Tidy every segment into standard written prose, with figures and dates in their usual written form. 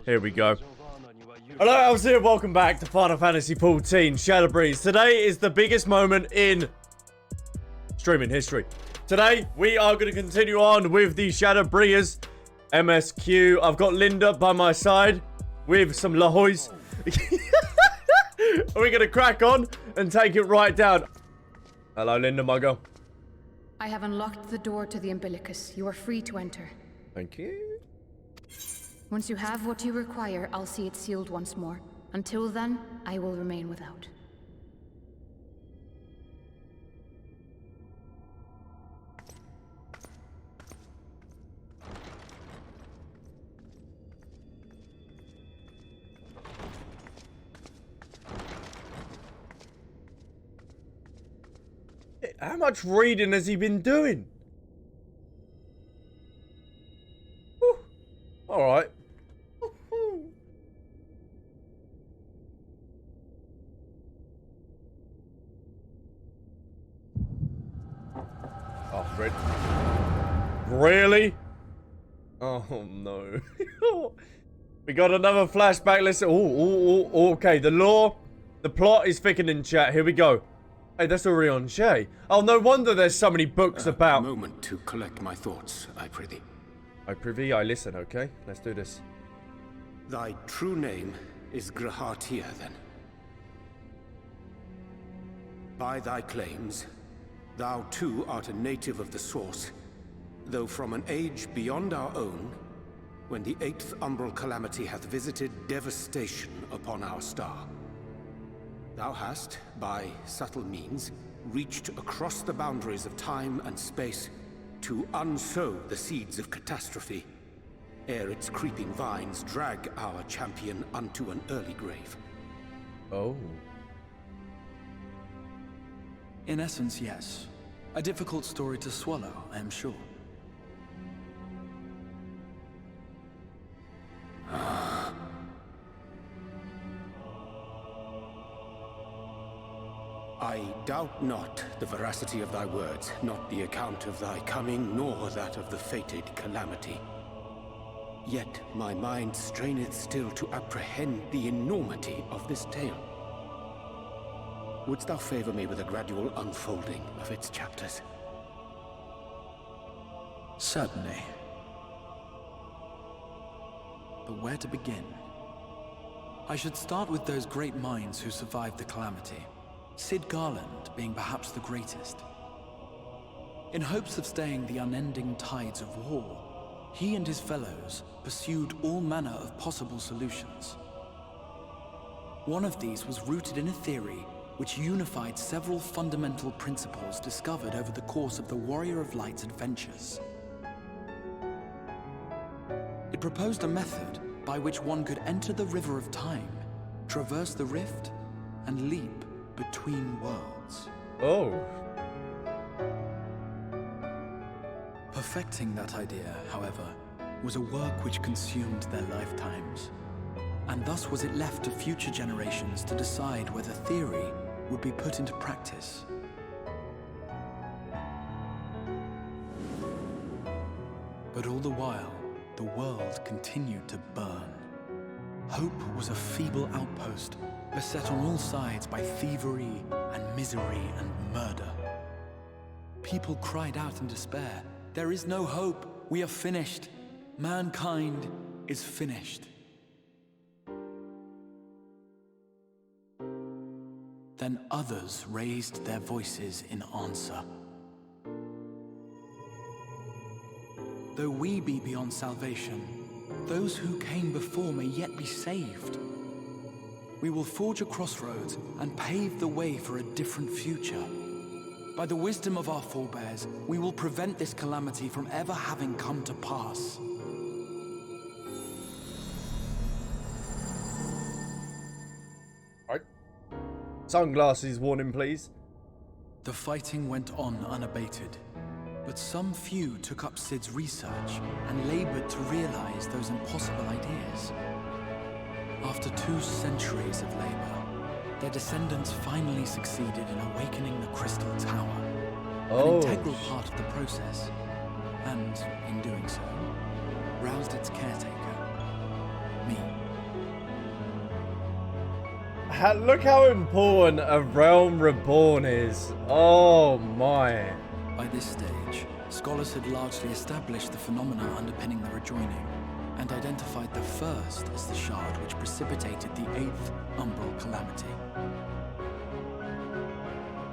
Here we go. Hello, Albsterz, welcome back to Final Fantasy XIV Shadowbringers. Today is the biggest moment in streaming history. Today, we are going to continue on with the Shadowbringers Msq. I've got Linda by my side with some lahoys. We're going to crack on and take it right down. Hello, Linda, my girl. I have unlocked the door to the umbilicus. You are free to enter. Thank you. Once you have what you require, I'll see it sealed once more. Until then, I will remain without. How much reading has he been doing? All right. Oh, Fred. Really? Oh, no. We got another flashback. Listen. Oh, okay. The plot is thickening, chat. Here we go. Hey, that's already on Shay. Oh, no wonder there's so many books about. A moment to collect my thoughts, I prithee. I prithee, I listen, okay? Let's do this. Thy true name is Xaraphiel, then. By thy claims, thou too art a native of the Source, though from an age beyond our own, when the 8th umbral calamity hath visited devastation upon our star. Thou hast, by subtle means, reached across the boundaries of time and space to unsow the seeds of catastrophe, ere its creeping vines drag our champion unto an early grave. Oh. In essence, yes. A difficult story to swallow, I am sure. I doubt not the veracity of thy words, not the account of thy coming, nor that of the fated calamity. Yet my mind straineth still to apprehend the enormity of this tale. Wouldst thou favor me with a gradual unfolding of its chapters? Certainly. But where to begin? I should start with those great minds who survived the calamity. Cid Garland being perhaps the greatest. In hopes of staying the unending tides of war, he and his fellows pursued all manner of possible solutions. One of these was rooted in a theory which unified several fundamental principles discovered over the course of the Warrior of Light's adventures. It proposed a method by which one could enter the River of Time, traverse the rift, and leap between worlds. Oh. Perfecting that idea, however, was a work which consumed their lifetimes. And thus was it left to future generations to decide whether theory would be put into practice. But all the while, the world continued to burn. Hope was a feeble outpost, beset on all sides by thievery and misery and murder. People cried out in despair, "There is no hope, we are finished. Mankind is finished." Then others raised their voices in answer. Though we be beyond salvation, those who came before may yet be saved. We will forge a crossroads and pave the way for a different future. By the wisdom of our forebears, we will prevent this calamity from ever having come to pass. Right. Sunglasses warning, please. The fighting went on unabated, but some few took up Cid's research and labored to realize those impossible ideas. After 2 centuries of labor, their descendants finally succeeded in awakening the Crystal Tower, an integral part of the process, and in doing so, roused its caretaker, me. Look how important a realm reborn is. Oh my. By this stage, scholars had largely established the phenomena underpinning the rejoining, and identified the first as the shard which precipitated the 8th Umbral Calamity.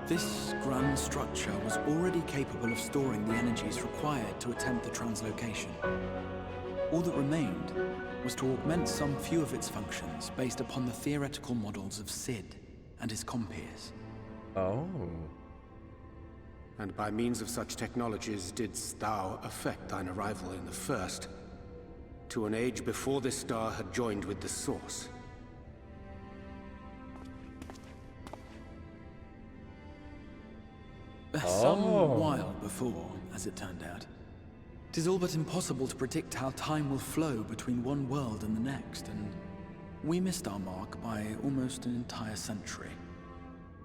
This grand structure was already capable of storing the energies required to attempt the translocation. All that remained was to augment some few of its functions based upon the theoretical models of Sid and his compeers. Oh. And by means of such technologies didst thou effect thine arrival in the first, to an age before this star had joined with the Source. Some while before, as it turned out. 'Tis all but impossible to predict how time will flow between one world and the next, and we missed our mark by almost an entire century.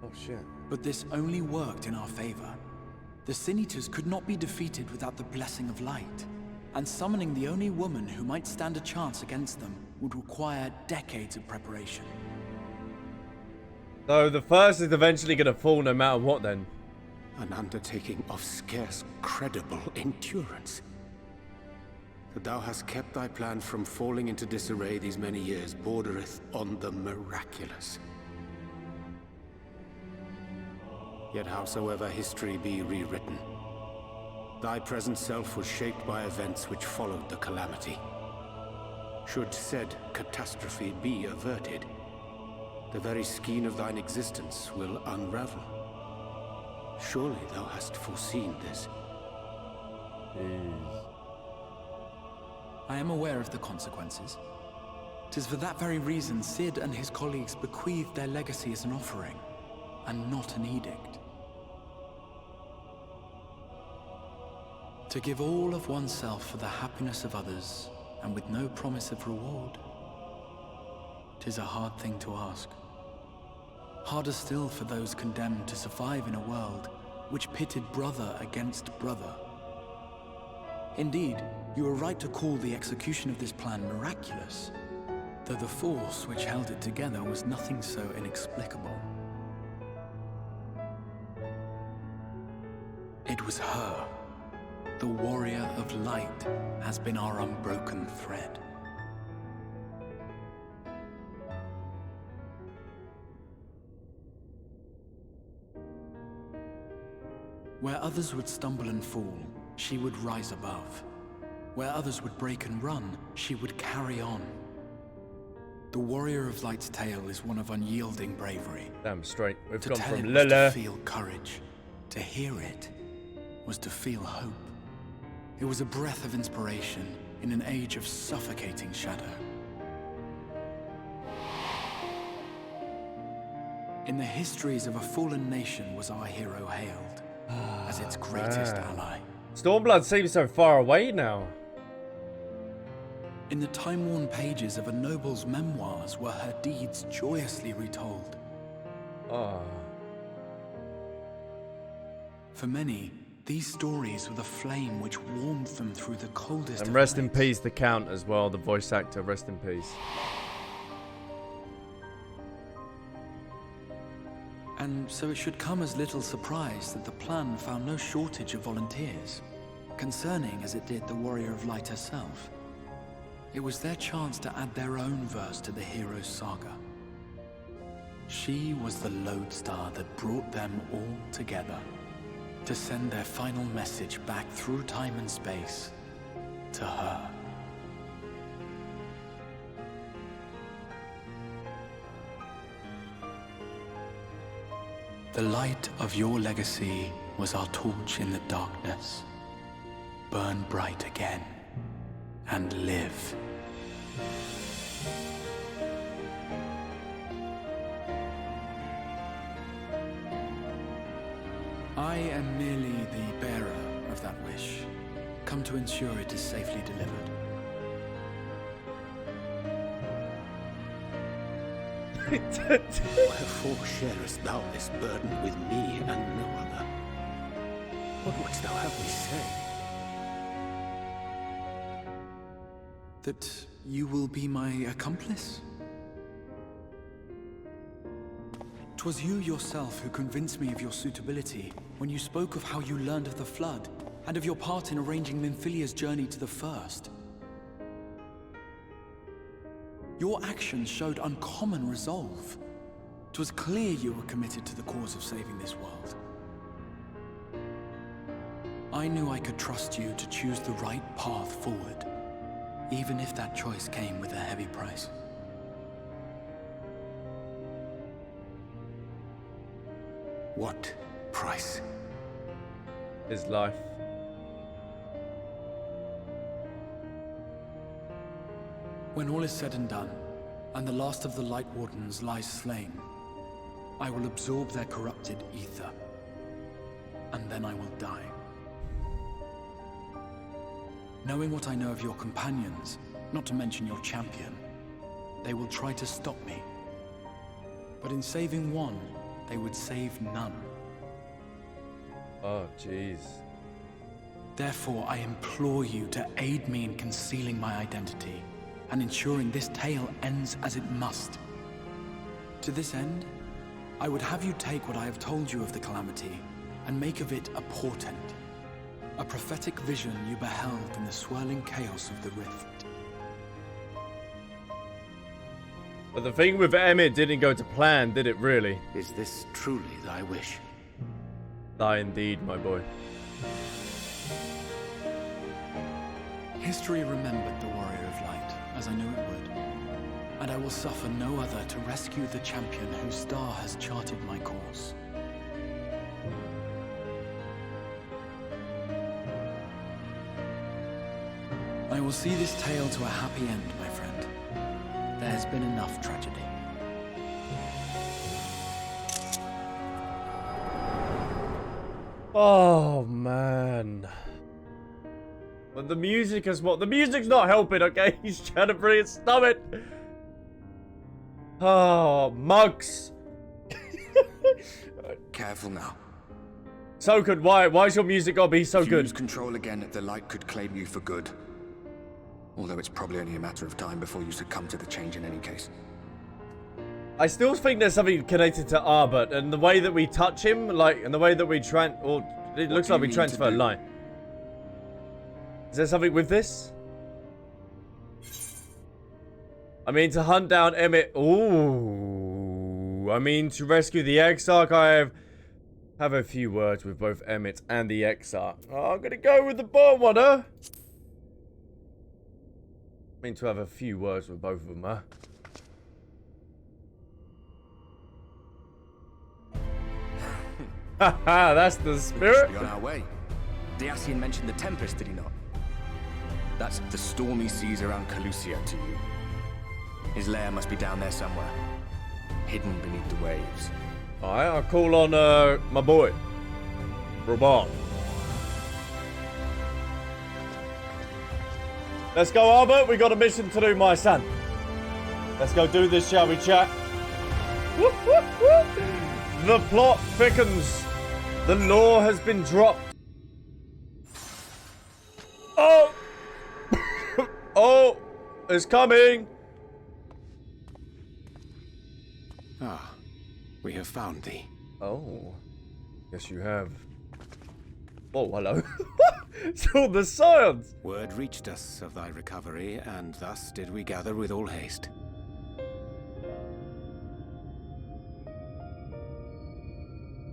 Oh shit. But this only worked in our favor. The Sin Eaters could not be defeated without the blessing of light, and summoning the only woman who might stand a chance against them would require decades of preparation. So the first is eventually going to fall no matter what then? An undertaking of scarce credible endurance. That thou hast kept thy plan from falling into disarray these many years bordereth on the miraculous. Yet howsoever history be rewritten, thy present self was shaped by events which followed the calamity. Should said catastrophe be averted, the very skein of thine existence will unravel. Surely thou hast foreseen this. I am aware of the consequences. 'Tis for that very reason Sid and his colleagues bequeathed their legacy as an offering, and not an edict. To give all of oneself for the happiness of others, and with no promise of reward. 'Tis a hard thing to ask. Harder still for those condemned to survive in a world which pitted brother against brother. Indeed, you are right to call the execution of this plan miraculous, though the force which held it together was nothing so inexplicable. It was her. The warrior of light has been our unbroken thread. Where others would stumble and fall, she would rise above. Where others would break and run, she would carry on. The Warrior of Light's tale is one of unyielding bravery. Damn straight. We've To gone tell from it was to Lila. feel courage. To hear it was to feel hope. It was a breath of inspiration in an age of suffocating shadow. In the histories of a fallen nation was our hero hailed as its greatest ally. Stormblood seems so far away now. In the time-worn pages of a noble's memoirs were her deeds joyously retold. Oh. For many, these stories were the flame which warmed them through the coldest And of rest in nights. peace, the Count as well, the voice actor. Rest in peace. And so it should come as little surprise that the plan found no shortage of volunteers, concerning as it did the Warrior of Light herself. It was their chance to add their own verse to the hero's saga. She was the lodestar that brought them all together, to send their final message back through time and space to her. The light of your legacy was our torch in the darkness. Burn bright again and live. I am merely the bearer of that wish, come to ensure it is safely delivered. Wherefore sharest thou this burden with me and no other? What wouldst thou have me say? That you will be my accomplice? 'Twas you yourself who convinced me of your suitability when you spoke of how you learned of the Flood, and of your part in arranging Minfilia's journey to the First. Your actions showed uncommon resolve. 'Twas clear you were committed to the cause of saving this world. I knew I could trust you to choose the right path forward, even if that choice came with a heavy price. What price? His life. When all is said and done, and the last of the Light Wardens lies slain, I will absorb their corrupted ether, and then I will die. Knowing what I know of your companions, not to mention your champion, they will try to stop me. But in saving one, they would save none. Oh, jeez. Therefore, I implore you to aid me in concealing my identity, and ensuring this tale ends as it must. To this end, I would have you take what I have told you of the Calamity, and make of it a portent. A prophetic vision you beheld in the swirling chaos of the Rift. But the thing with Emmett didn't go to plan, did it really? Is this truly thy wish? Thy indeed, my boy. History remembered the Warrior of Light, as I knew it would. And I will suffer no other to rescue the champion whose star has charted my course. I will see this tale to a happy end, my friend. There has been enough tragedy. Oh, man. But the music is what? The music's not helping, okay? He's trying to bring it. Stop it. Oh, mugs. Careful now. So good. Why's your music gotta be so If you good? lose control again, the light could claim you for good. Although it's probably only a matter of time before you succumb to the change in any case. I still think there's something connected to Arbut, and the way that we touch him, like, and the way that we it looks like we transfer light. Is there something with this? I mean, to hunt down Emmett. Ooh. I mean, to rescue the Exarch. I have a few words with both Emmett and the Exarch. Oh, I'm gonna go with the bottom one, huh? I mean, to have a few words with both of them, huh? Haha, that's the spirit. We're on our way. Diassian mentioned the Tempest, did he not? That's the stormy seas around Calusia to you. His lair must be down there somewhere, hidden beneath the waves. Alright, I'll call on my boy, Robot. Let's go, Albert. We got a mission to do, my son. Let's go do this, shall we, chat? The plot thickens. The law has been dropped. Oh! Oh! It's coming! Ah, we have found thee. Oh. Yes, you have. Oh, hello. It's all the science! Word reached us of thy recovery, and thus did we gather with all haste.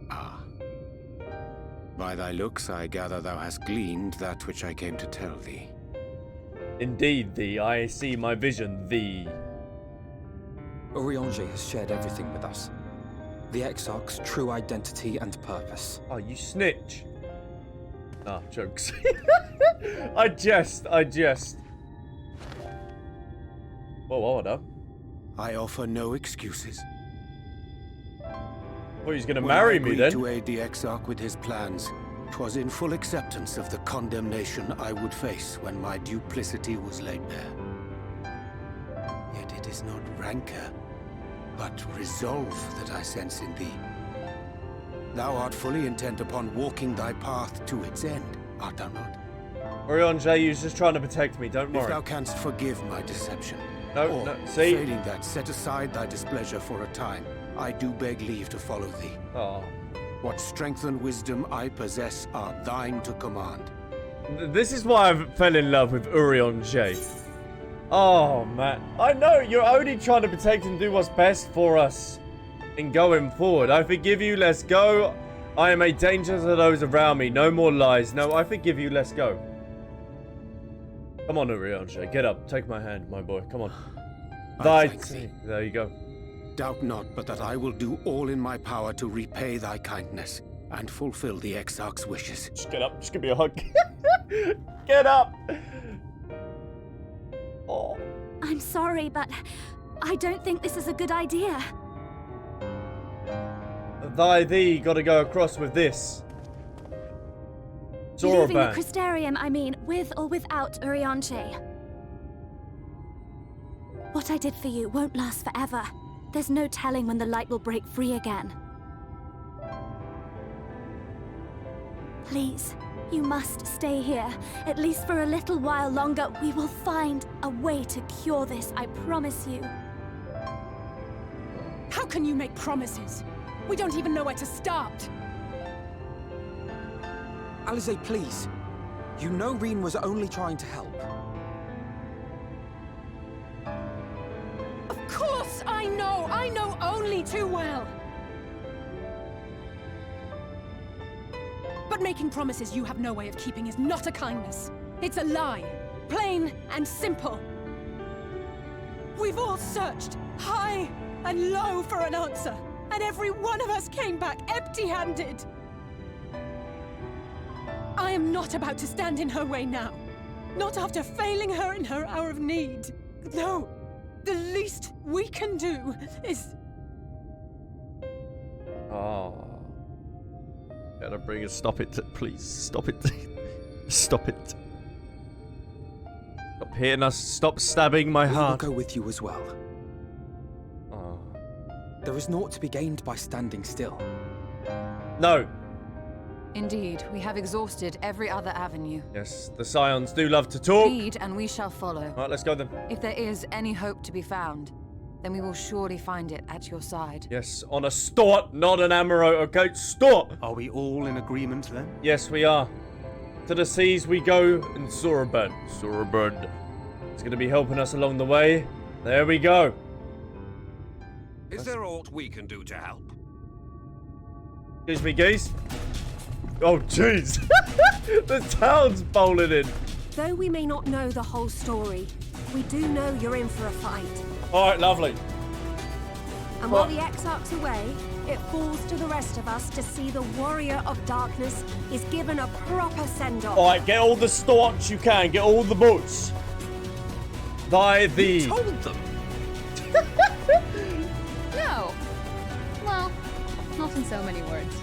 Ah. By thy looks, I gather thou hast gleaned that which I came to tell thee. Indeed, thee. I see my vision, thee. Urianger has shared everything with us. The Exarch's true identity and purpose. Oh, you snitch. Ah, jokes. I jest. Whoa, hold up. I offer no excuses. Well, he's gonna When marry I me agreed then. to aid the Exarch with his plans, 'twas in full acceptance of the condemnation I would face when my duplicity was laid bare. Yet it is not rancor, but resolve that I sense in thee. Thou art fully intent upon walking thy path to its end, art thou not? Urianger, you're just trying to protect me, don't If worry. thou canst forgive my deception, No, or, no, see? failing that, set aside thy displeasure for a time, I do beg leave to follow thee. Oh. What strength and wisdom I possess are thine to command. This is why I fell in love with Urianger. Oh, man. I know, you're only trying to protect and do what's best for us in going forward. I forgive you, let's go. I am a danger to those around me. No more lies. No, I forgive you, let's go. Come on, Urianger. Get up. Take my hand, my boy. Come on. I thank thee. There you go. Doubt not but that I will do all in my power to repay thy kindness and fulfill the Exarch's wishes. Just get up. Just give me a hug. Get up. Oh. I'm sorry, but I don't think this is a good idea. Thee gotta go across with this. Leaving the Xaraphiel. Crystarium, I mean, with or without Urianger. What I did for you won't last forever. There's no telling when the light will break free again. Please, you must stay here. At least for a little while longer. We will find a way to cure this, I promise you. How can you make promises? We don't even know where to start. Alisaie, please. You know Reen was only trying to help. Of course I know! I know only too well! But making promises you have no way of keeping is not a kindness. It's a lie. Plain and simple. We've all searched high and low for an answer, and every one of us came back empty-handed. I am not about to stand in her way now. Not after failing her in her hour of need. No, the least we can do is... Oh. Shadowbringers, stop it, please. Stop it. Stop it. Stop hitting us. Stop stabbing my heart. We will go with you as well. Oh. There is naught to be gained by standing still. No. Indeed, we have exhausted every other avenue. Yes, the Scions do love to talk. Lead, and we shall follow. Right, let's go then. If there is any hope to be found, then we will surely find it at your side. Yes, on a stort, not an Amaurot, okay? Stort! Are we all in agreement then? Yes, we are. To the seas we go in Xaraphiel. Xaraphiel. It's going to be helping us along the way. There we go. Is there aught we can do to help? Excuse me, geese. Oh, jeez. The town's bowling in. Though we may not know the whole story, we do know you're in for a fight. All right, lovely. And while the Exarch's away, it falls to the rest of us to see the Warrior of Darkness is given a proper send-off. All right, get all the storts you can. Get all the boots. Thee. You told them. No. Well, not in so many words.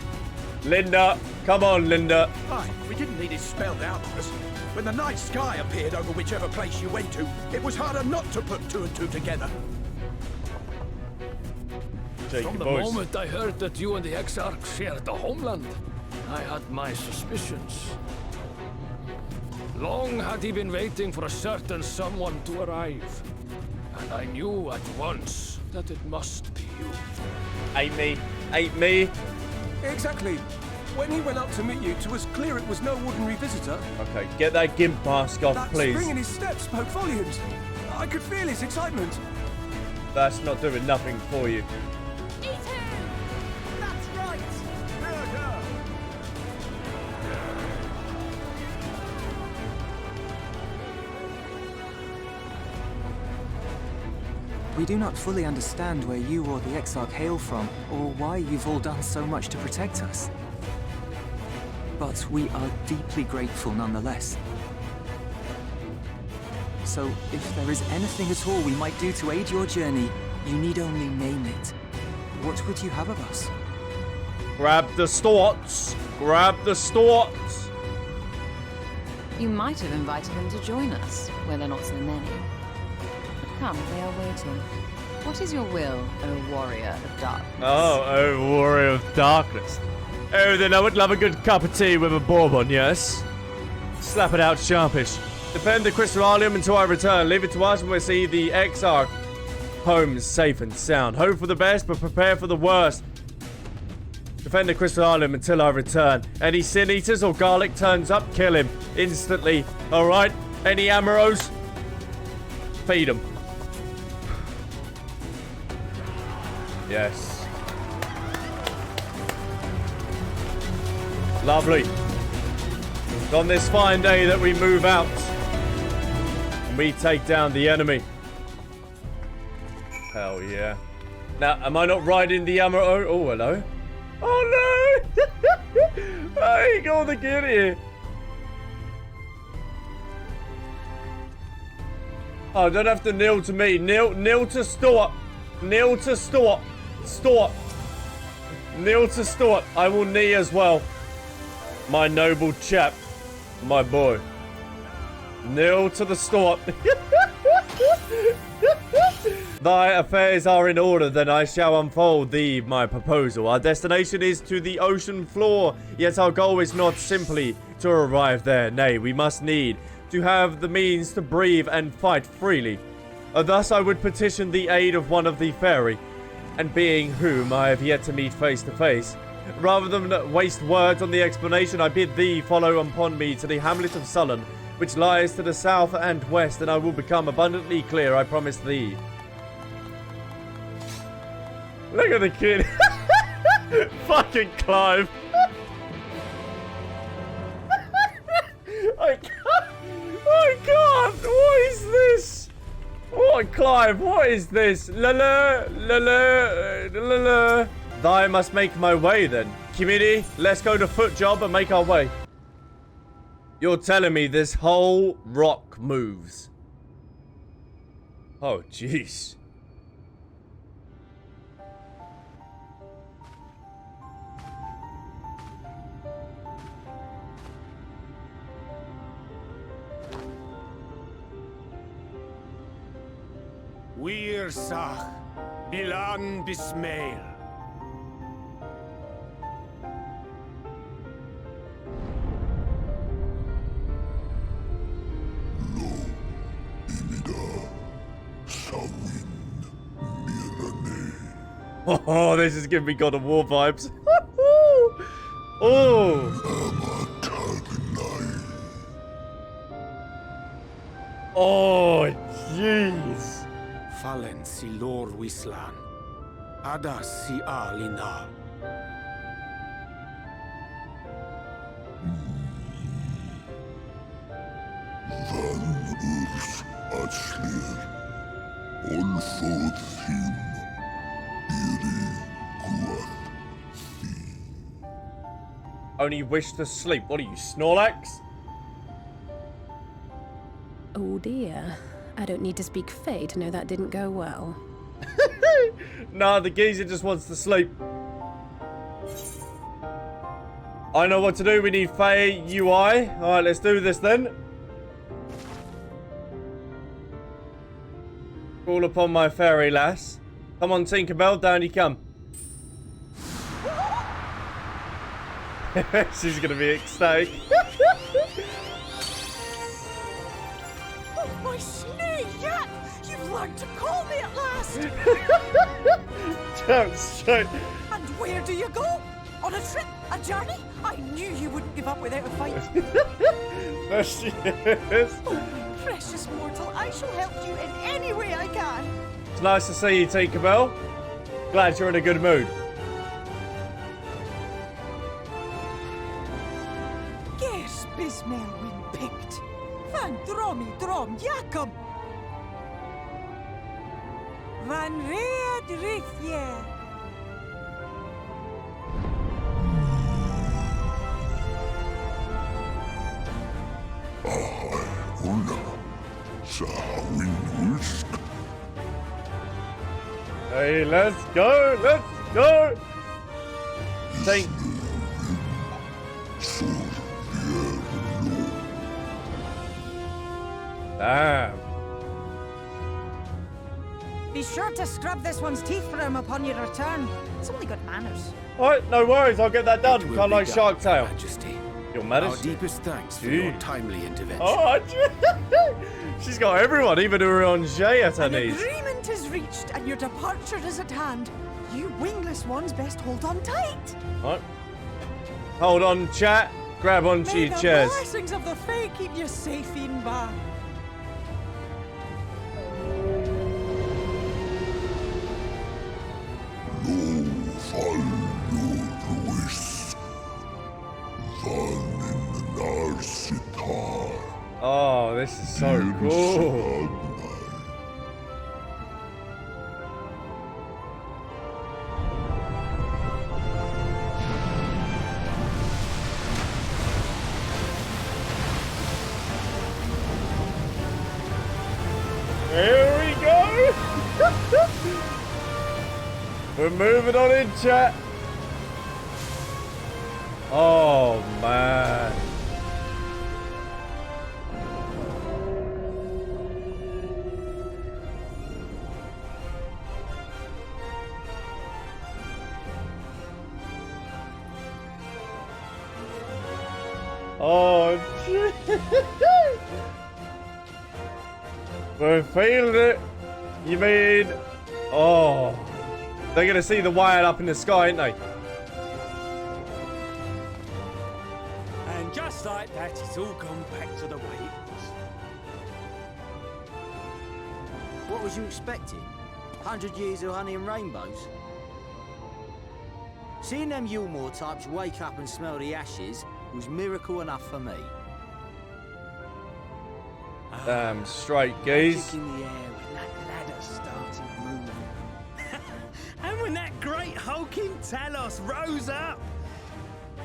Linda. Come on, Linda. Aye, we didn't need it spelled out for us. When the night sky appeared over whichever place you went to, it was harder not to put two and two together. From the moment I heard that you and the Exarch shared the homeland, I had my suspicions. Long had he been waiting for a certain someone to arrive, and I knew at once that it must be you. Ain't me. Ain't me. Exactly. When he went up to meet you, 'twas clear it was no ordinary visitor. Okay, get that gimp mask off, That please. spring in his step spoke volumes. I could feel his excitement. That's not doing nothing for you. Eat him! That's right! We do not fully understand where you or the Exarch hail from, or why you've all done so much to protect us. But we are deeply grateful nonetheless. So, if there is anything at all we might do to aid your journey, you need only name it. What would you have of us? Grab the storts. Grab the storts. You might have invited them to join us, where they're not so many. But come, they are waiting. What is your will, O Warrior of Darkness? Oh, Warrior of Darkness. Oh, then I would love a good cup of tea with a bourbon, yes? Slap it out sharpish. Defend the Crystarium until I return. Leave it to us when we see the Exarch. home safe and sound. Hope for the best, but prepare for the worst. Defend the Crystal Island until I return. Any Sin Eaters or Garlic turns up, kill him instantly. Alright? Any Amaurots? Feed them. Yes. Lovely. It's on this fine day that we move out. And we take down the enemy. Hell yeah. Now, am I not riding the Amaurot? Oh, hello. Oh no! I ain't got the kid here. Oh, don't have to kneel to me. Kneel to Stuart. Kneel to Stuart. Stuart. Kneel to Stuart. I will knee as well. My noble chap. My boy. Kneel to the Stuart. Thy affairs are in order, then I shall unfold thee my proposal. Our destination is to the ocean floor, yet our goal is not simply to arrive there. Nay, we must need to have the means to breathe and fight freely. Thus I would petition the aid of one of the fairy, and being whom I have yet to meet face to face. Rather than waste words on the explanation, I bid thee follow upon me to the hamlet of Sullen, which lies to the south and west, and I will become abundantly clear, I promise thee. Look at the kid. Fucking Clive. I can't. What is this? What, Clive? What is this? La la la la la la. I must make my way then. Community, let's go to foot job and make our way. You're telling me this whole rock moves? Oh, jeez. Wir Sach, Bilan Bismail. Oh, this is giving me God of War vibes. Oh. Oh, jeez. Fallen si lor wislan. Ada si alina. Van urs atslir. Olfod thim. Iri guath thi. Only wish to sleep. What are you, Snorlax? Oh dear. I don't need to speak Fae to know that didn't go well. Nah, the geezer just wants to sleep. I know what to do. We need Fae UI. Alright, let's do this then. Call upon my fairy lass. Come on, Tinkerbell, down you come. She's gonna be ecstatic. Oh, my snake, Yak! You've learned to call me at last! Damn straight. And where do you go? On a trip? A journey? I knew you wouldn't give up without a fight. There she is. Oh, precious mortal, I shall help you in any way I can. It's nice to see you, Tinkerbell. Glad you're in a good mood. Guess Bismail win picked. Van dromi drom Jacob. Van red rithje. Hey, let's go, let's go. Thank. Damn. Be sure to scrub this one's teeth for him upon your return. It's only good manners. Alright, no worries, I'll get that done. Kind of like Shark Tale. Majesty. Your Majesty. Our deepest thanks for your timely intervention. Oh, she's got everyone, even Uranger at her knees. Agreement is reached. reached and your departure is at hand. You wingless ones best hold on tight. Right. Hold on, chat. Grab onto May your the chairs. blessings of the Fae keep you safe in back. Oh, this is so cool. Here we go. We're moving on in, chat. Oh, man. Oh, we're feeling it. You mean, oh, they're gonna see the wire up in the sky, ain't they? And just like that, it's all gone back to the way it was. What was you expecting? 100 years of honey and rainbows? Seeing them Yulmore types wake up and smell the ashes was miracle enough for me. Damn straight, geez. In the air when that ladder started moving. And when that great hulking Talos rose up.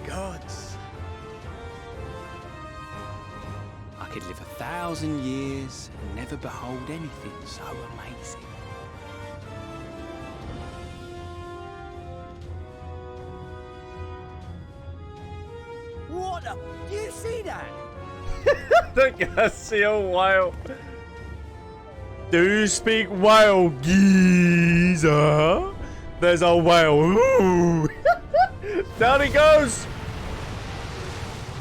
Gods. I could live 1,000 years and never behold anything so amazing. What the? You see that? Don't you see a whale? Do you speak whale, geezer? There's a whale. Ooh. Down he goes.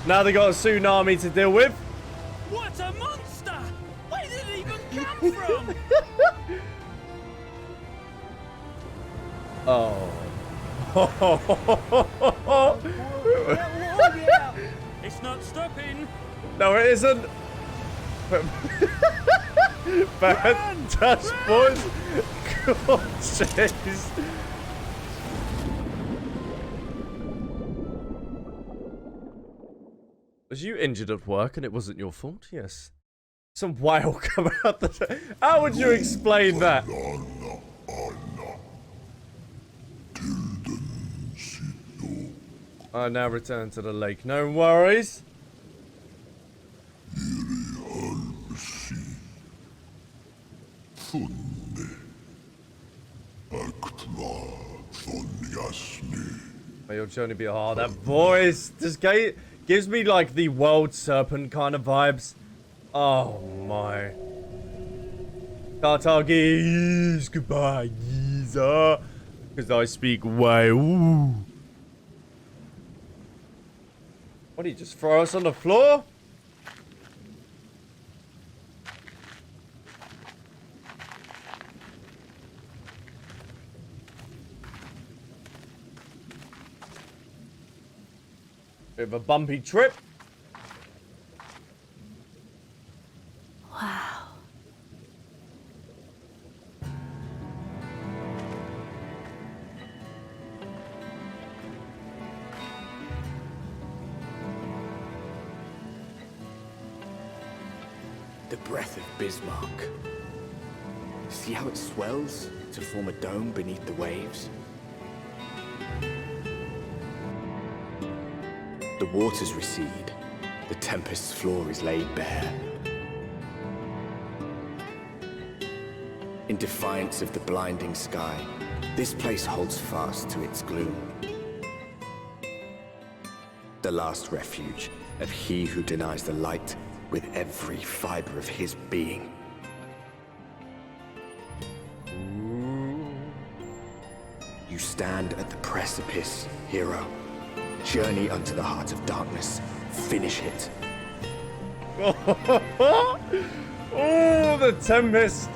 Now they got a tsunami to deal with. What a monster! Where did it even come from? Oh. It's not stopping. No, it isn't. Bad touch, boys. God, jeez. Was you injured at work and it wasn't your fault? Yes. Some whale come out the... How would you explain that? I now return to the lake. No worries. May your journey be hard. That voice, this guy gives me like the world serpent kind of vibes. Oh my. Tartargis, goodbye, geezer. Because I speak whale. What did he just throw us on the floor? Bit of a bumpy trip. Wow. The breath of Bismarck. See how it swells to form a dome beneath the waves? The waters recede. The tempest's floor is laid bare. In defiance of the blinding sky, this place holds fast to its gloom. The last refuge of he who denies the light with every fiber of his being. You stand at the precipice, hero. Journey unto the heart of darkness. Finish it. Oh, the tempest.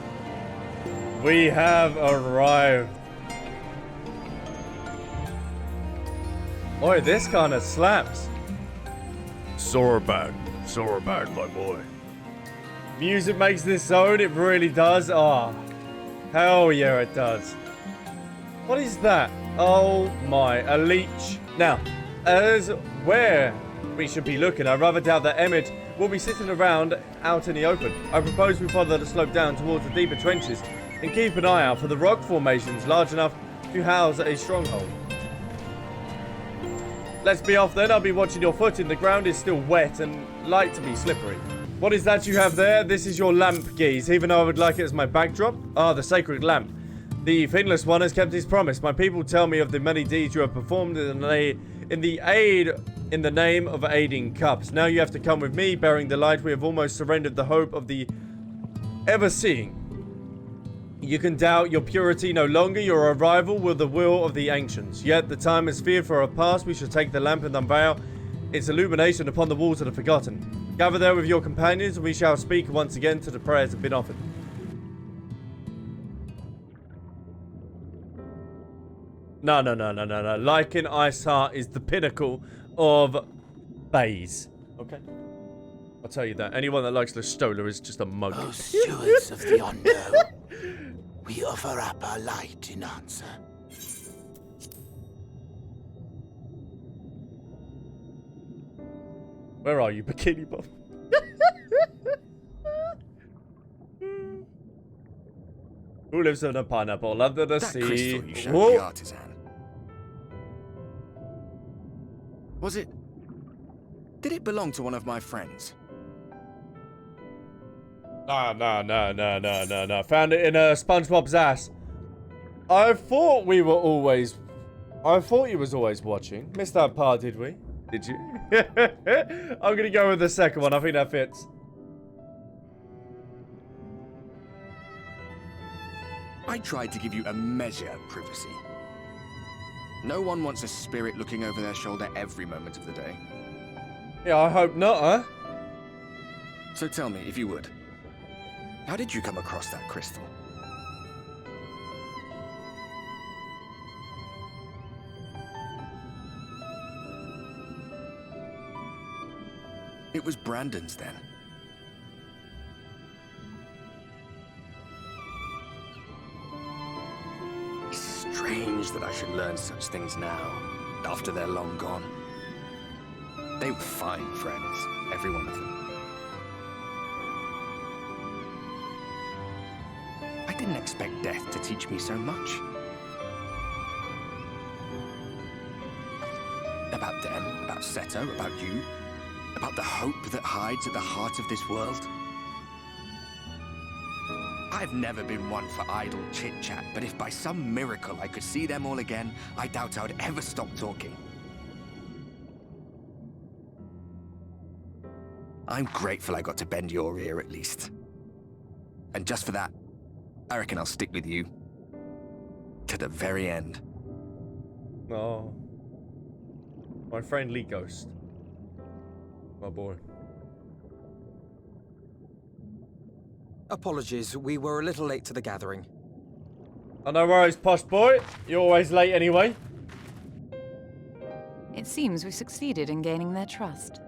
We have arrived. Boy, this kind of slaps. Sorabag, my boy. Music makes this zone, it really does. Oh, hell yeah, it does. What is that? Oh my, a leech. Now, as where we should be looking, I rather doubt that Emmett will be sitting around out in the open. I propose we follow the slope down towards the deeper trenches and keep an eye out for the rock formations large enough to house a stronghold. Let's be off then. I'll be watching your footing. The ground is still wet and like to be slippery. What is that you have there? This is your lamp, Geese, even though I would like it as my backdrop. Ah, the sacred lamp. The Finless one has kept his promise. My people tell me of the many deeds you have performed in the name of aiding cups. Now you have to come with me, bearing the light. We have almost surrendered the hope of the ever-seeing. You can doubt your purity no longer. Your arrival will the will of the ancients. Yet the time is feared for our past. We should take the lamp and unveil its illumination upon the walls of the forgotten. Gather there with your companions, and we shall speak once again till the prayers have been offered. No. Lycan Iceheart is the pinnacle of bays. Okay? I'll tell you that. Anyone that likes the Stola is just a mug. Oh, stewards of the unknown, we offer up our light in answer. Where are you, Bikini Bum? Who lives in a pineapple under the sea? That crystal you showed Whoa. the artisan. Was it... Did it belong to one of my friends? No. Found it in SpongeBob's ass. I thought you was always watching. Missed that part, did we? Did you? I'm gonna go with the second one. I think that fits. I tried to give you a measure of privacy. No one wants a spirit looking over their shoulder every moment of the day. Yeah, I hope not, huh? So tell me, if you would, how did you come across that crystal? It was Brandon's then. It's strange that I should learn such things now, after they're long gone. They were fine friends, every one of them. I didn't expect death to teach me so much. About them, about Seto, about you. About the hope that hides at the heart of this world. I've never been one for idle chit-chat, but if by some miracle I could see them all again, I doubt I would ever stop talking. I'm grateful I got to bend your ear at least. And just for that, I reckon I'll stick with you. To the very end. Oh. My friendly ghost. My boy. Apologies, we were a little late to the gathering. Oh, no worries, posh boy. You're always late anyway. It seems we succeeded in gaining their trust.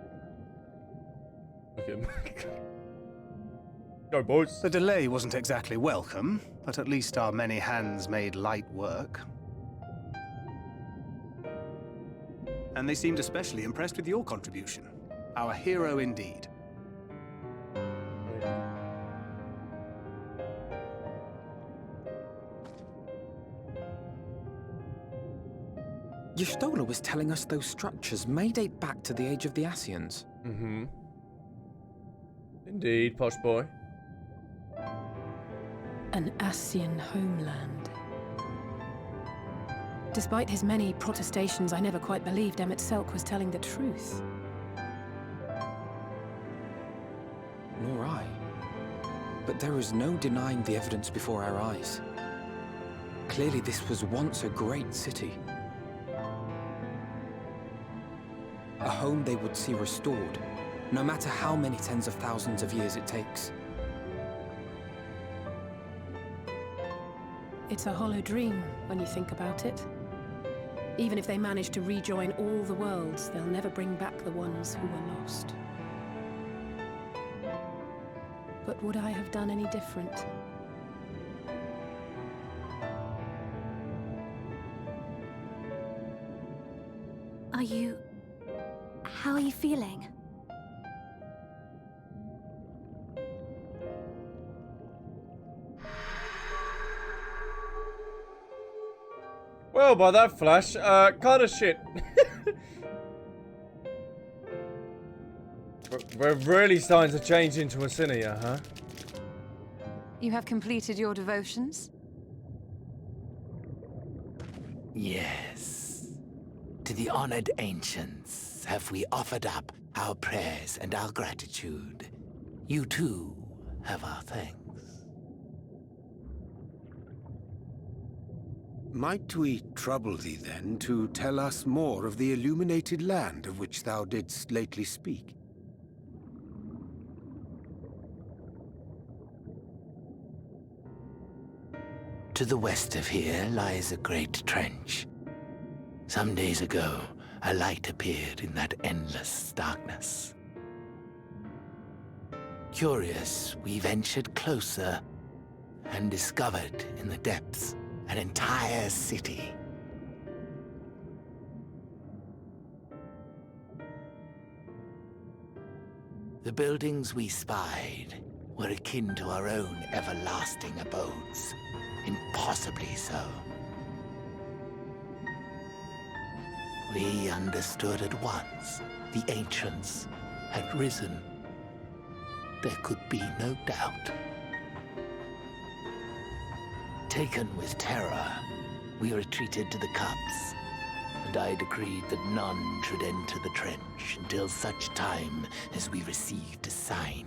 Look at him. Go, boys. The delay wasn't exactly welcome, but at least our many hands made light work. And they seemed especially impressed with your contribution. Our hero indeed. Y'shtola was telling us those structures may date back to the age of the Ascians. Mm-hmm. Indeed, posh boy. An Ascian homeland. Despite his many protestations, I never quite believed Emmett Selk was telling the truth. Nor I. But there is no denying the evidence before our eyes. Clearly this was once a great city. A home they would see restored, no matter how many tens of thousands of years it takes. It's a hollow dream when you think about it. Even if they manage to rejoin all the worlds, they'll never bring back the ones who were lost. But would I have done any different? How are you feeling? Well, by that flash, kind of shit. We're really starting to change into a sinner here, huh? You have completed your devotions? Yes. To the honored ancients have we offered up our prayers and our gratitude. You too have our thanks. Might we trouble thee then to tell us more of the illuminated land of which thou didst lately speak? To the west of here lies a great trench. Some days ago, a light appeared in that endless darkness. Curious, we ventured closer and discovered in the depths an entire city. The buildings we spied were akin to our own everlasting abodes, impossibly so. We understood at once the ancients had risen. There could be no doubt. Taken with terror, we retreated to the cups, and I decreed that none should enter the trench until such time as we received a sign.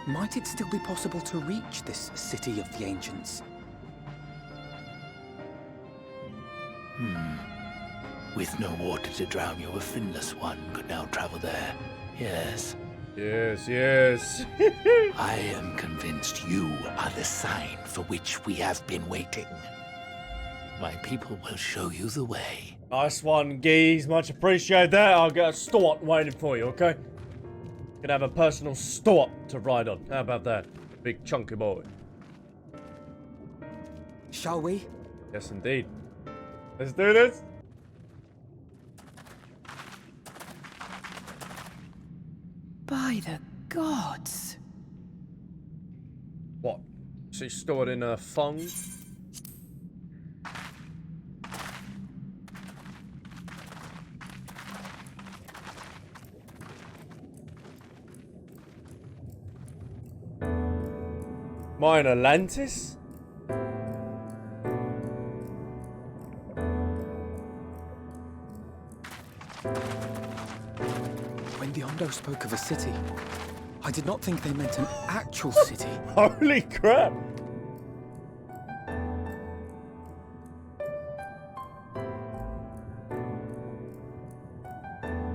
Might it still be possible to reach this city of the ancients? With no water to drown you, a finless one could now travel there. Yes. Yes, yes. I am convinced you are the sign for which we have been waiting. My people will show you the way. Nice one, geez. Much appreciate that. I'll get a stort waiting for you, okay? Can have a personal stort to ride on. How about that? Big chunky boy. Shall we? Yes, indeed. Let's do this. By the gods. What? She's stored in a thong? Mine Atlantis? When the Ondo spoke of a city, I did not think they meant an actual city. Holy crap!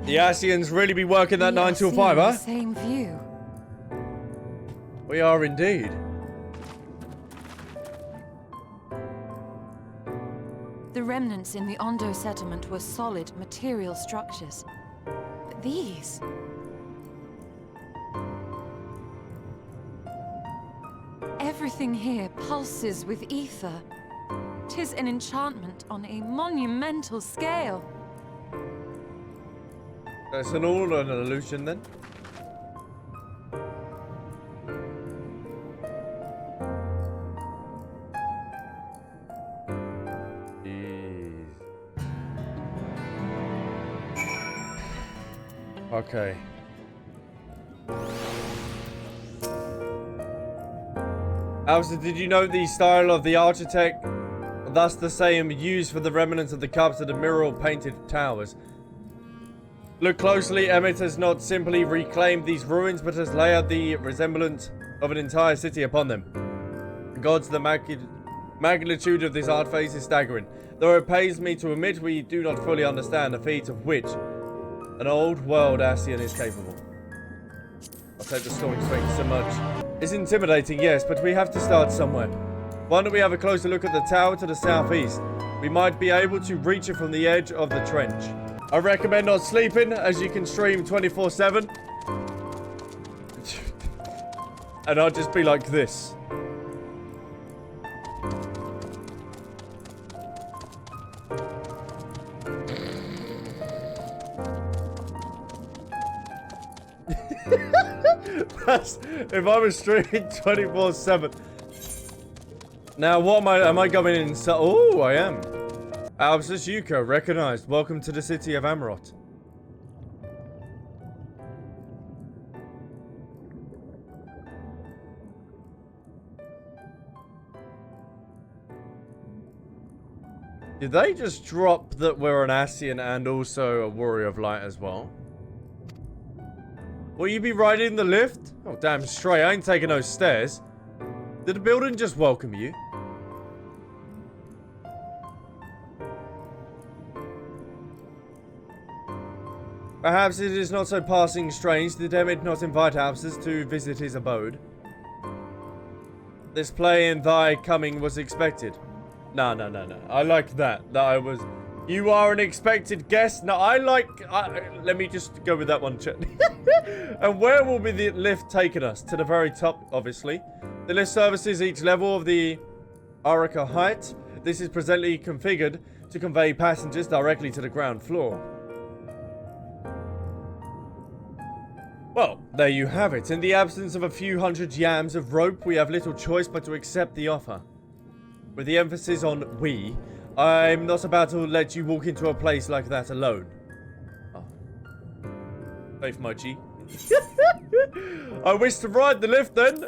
The Asians really be working that 9 till 5, huh? Same view. We are indeed. The remnants in the Ondo settlement were solid material structures. But these... Everything here pulses with ether. 'Tis an enchantment on a monumental scale. That's all an illusion then? Okay. Albsterz, did you note the style of the architect? Thus the same used for the remnants of the cups of the mural painted towers. Look closely, Emmett has not simply reclaimed these ruins, but has layered the resemblance of an entire city upon them. Gods, the magnitude of this art phase is staggering. Though it pains me to admit we do not fully understand the feat of which an old world Asian is capable. I'll take the storming strength so much. It's intimidating, yes, but we have to start somewhere. Why don't we have a closer look at the tower to the southeast? We might be able to reach it from the edge of the trench. I recommend not sleeping, as you can stream 24/7. And I'll just be like this. That's if I was streaming 24/7. Now, what am I going in? Oh, I am. Albsterz Yuko, recognized. Welcome to the city of Amaurot. Did they just drop that we're an Ascian and also a Warrior of Light as well? Will you be riding the lift? Oh, damn straight. I ain't taking those stairs. Did the building just welcome you? Perhaps it is not so passing strange. Did Emmett not invite Albsterz to visit his abode? This play in thy coming was expected. No. I like that. You are an expected guest. No, let me just go with that one. And where will be the lift taking us? To the very top, obviously. The lift services each level of the Aurica height. This is presently configured to convey passengers directly to the ground floor. Well, there you have it. In the absence of a few hundred yams of rope, we have little choice but to accept the offer. With the emphasis on we, I'm not about to let you walk into a place like that alone. Oh. Safe, my G. I wish to ride the lift then.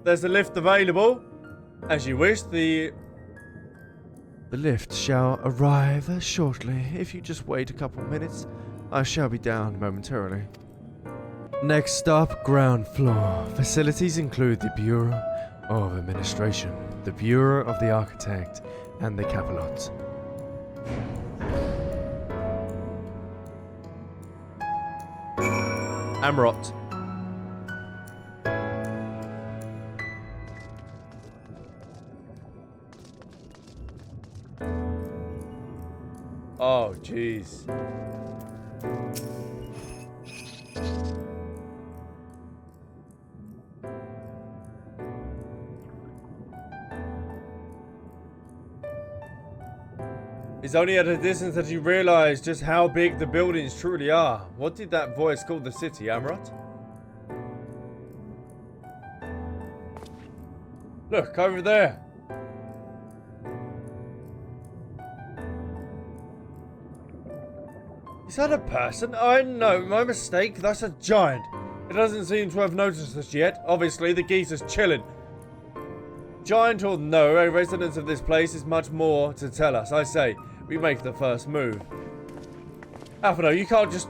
There's a lift available. As you wish, the lift shall arrive shortly. If you just wait a couple minutes, I shall be down momentarily. Next stop, ground floor. Facilities include the Bureau of Administration, the Bureau of the Architect, and the Capilot. Amaurot. Oh, jeez. It's only at a distance that you realize just how big the buildings truly are. What did that voice call the city, Amaurot? Look, over there. Is that a person? Oh, no, my mistake. That's a giant. It doesn't seem to have noticed us yet. Obviously, the geese is chilling. Giant or no, a resident of this place is much more to tell us. I say, we make the first move. Alphino, you can't just...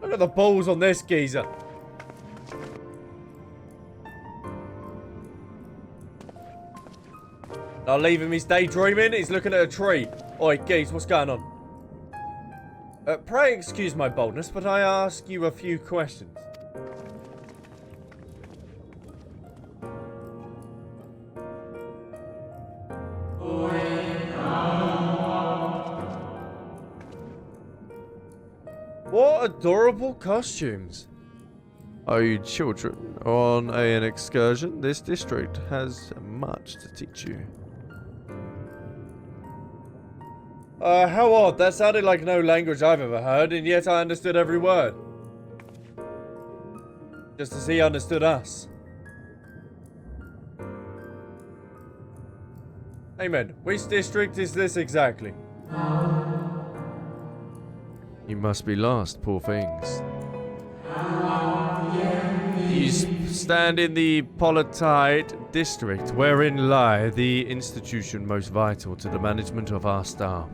Look at the balls on this geezer. Not leaving me daydreaming. He's looking at a tree. Oi, geese, what's going on? Pray excuse my boldness, but I ask you a few questions. What adorable costumes. Are you children on an excursion? This district has much to teach you. How odd. That sounded like no language I've ever heard, and yet I understood every word. Just as he understood us. Amen. Which district is this exactly? You must be lost, poor things. You stand in the Politite district, wherein lie the institution most vital to the management of our star.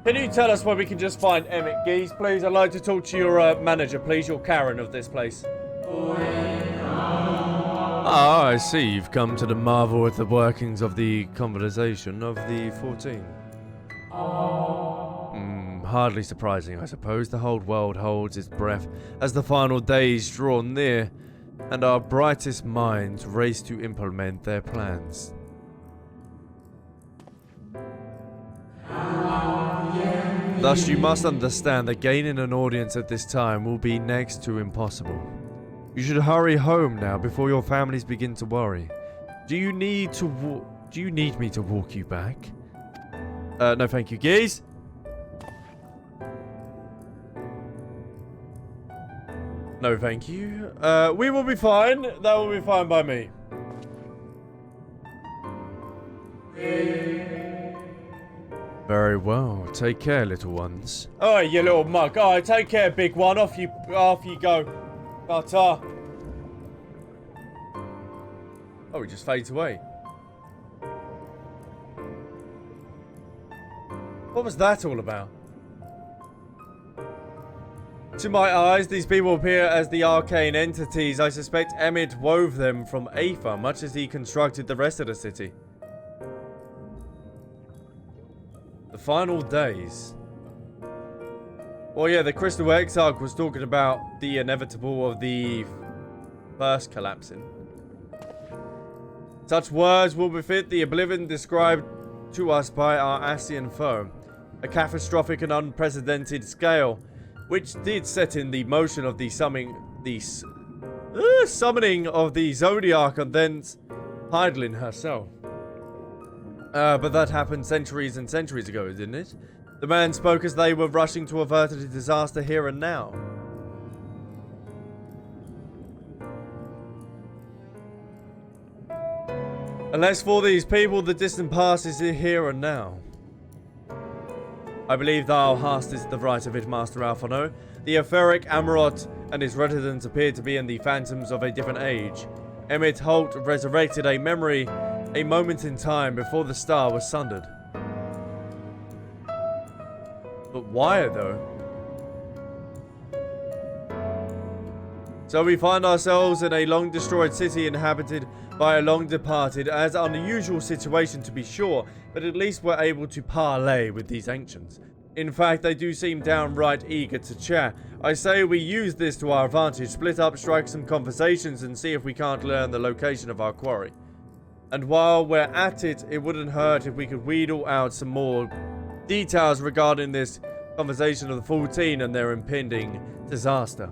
Can you tell us where we can just find Emmett Geese, please? I'd like to talk to your manager, please. Your Karen of this place. Ah, I see. You've come to the marvel at the workings of the conversation of the 14. Hardly surprising, I suppose. The whole world holds its breath as the final days draw near, and our brightest minds race to implement their plans. Thus, you must understand that gaining an audience at this time will be next to impossible. You should hurry home now before your families begin to worry. Do you need me to walk you back? No thank you, geese. No thank you. We will be fine. That will be fine by me. Very well. Take care, little ones. Alright, you little mug. Alright, take care, big one. Off you go. Ta-ta. Oh, he just fades away. What was that all about? To my eyes, these people appear as the arcane entities. I suspect Emmett wove them from Aether, much as he constructed the rest of the city. The final days. Well, yeah, the Crystal Exarch was talking about the inevitable of the first collapsing. Such words will befit the oblivion described to us by our Ascian foe. A catastrophic and unprecedented scale, which did set in the motion of the summoning of the Zodiac and thence Hydaelyn herself. But that happened centuries and centuries ago, didn't it? The man spoke as they were rushing to avert a disaster here and now. Unless for these people, the distant past is here and now. I believe thou hast the right of it, Master Alphonso. The etheric Amaurot and his residents appear to be in the phantoms of a different age. Emmett Holt resurrected a memory, a moment in time before the star was sundered. But why, though? So we find ourselves in a long-destroyed city inhabited by a long-departed, as unusual situation to be sure, but at least we're able to parley with these ancients. In fact, they do seem downright eager to chat. I say we use this to our advantage, split up, strike some conversations, and see if we can't learn the location of our quarry. And while we're at it, it wouldn't hurt if we could wheedle out some more details regarding this conversation of the 14 and their impending disaster.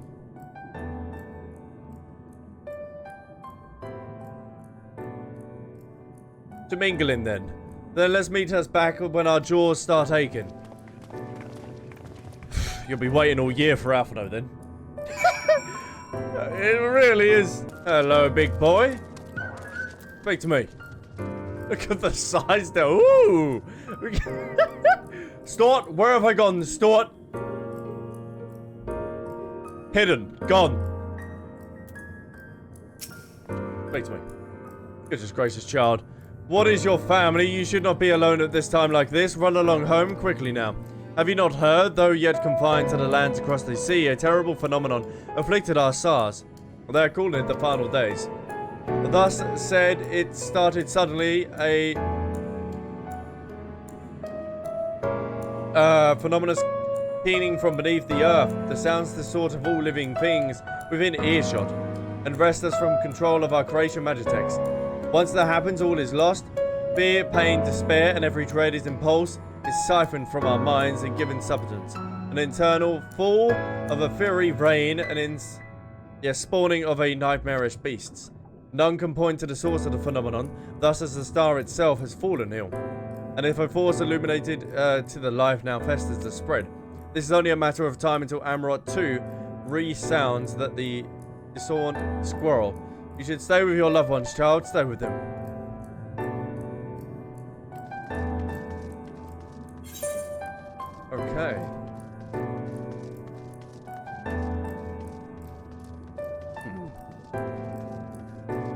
To mingling then. Then let's meet us back when our jaws start aching. You'll be waiting all year for Alphonso then. It really is. Hello, big boy. Speak to me. Look at the size there. Ooh. Stort, where have I gone, Stort? Hidden. Gone. Speak to me. Goodness gracious, child. What is your family? You should not be alone at this time like this. Run along home quickly now. Have you not heard, though yet confined to the lands across the sea, a terrible phenomenon afflicted our stars? They're calling it the final days. Thus said, it started suddenly, a phenomenon keening from beneath the earth. The sounds the sort of all living things within earshot, and wrest us from control of our creation magitex. Once that happens, all is lost. Fear, pain, despair, and every dread is impulse is siphoned from our minds and given substance. An internal fall of a fiery rain and spawning of a nightmarish beasts. None can point to the source of the phenomenon, thus as the star itself has fallen ill. And if a force illuminated to the life now festers to spread, this is only a matter of time until Amaurot 2 resounds that the dissonant squirrel. You should stay with your loved ones, child. Stay with them. Okay.